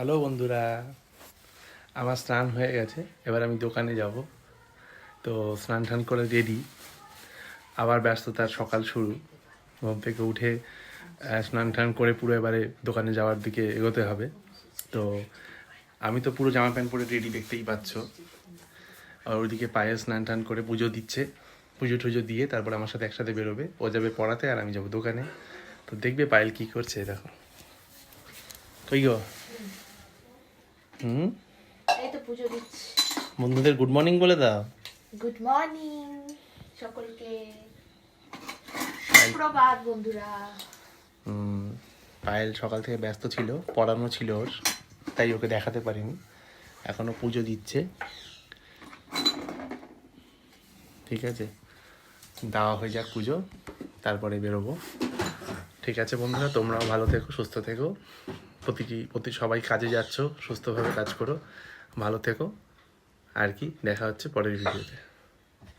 Hello বন্ধুরা, আমার স্নান হয়ে গেছে। এবার আমি দোকানে যাব। তো স্নান টান করে রেডি, আবার ব্যস্ততার সকাল শুরু। ঘুম থেকে উঠে স্নান টান করে পুরো এবারে দোকানে যাওয়ার দিকে এগোতে হবে। তো আমি তো পুরো জামা প্যান্ট পরে রেডি, দেখতেই পাচ্ছ। আর ওইদিকে পায়ে স্নান টান করে পুজো দিচ্ছে। পুজো টুজো দিয়ে তারপর আমার সাথে একসাথে বেরোবে। ও যাবে পড়াতে আর আমি যাবো দোকানে। তো দেখবে পায়েল কি করছে, দেখো। কই গো? এই তো পুজো দিচ্ছি। বন্ধুদের গুড মর্নিং বলে দাও। গুড মর্নিং সকলকে, সুপ্রভাত বন্ধুরা। পায়েল সকাল থেকে ব্যস্ত ছিল, পড়ানো ছিল ওর, তাই ওকে দেখাতে পারিনি। এখনো পুজো দিচ্ছে, ঠিক আছে। দেওয়া হয়ে যাক পুজো, তারপরে বেরোবো। ঠিক আছে বন্ধুরা, তোমরাও ভালো থেকো, সুস্থ থেকো। প্রতি সবাই কাজে যাচ্ছ, সুস্থভাবে কাজ করো, ভালো থেকো। আর কি, দেখা হচ্ছে পরের ভিডিওতে।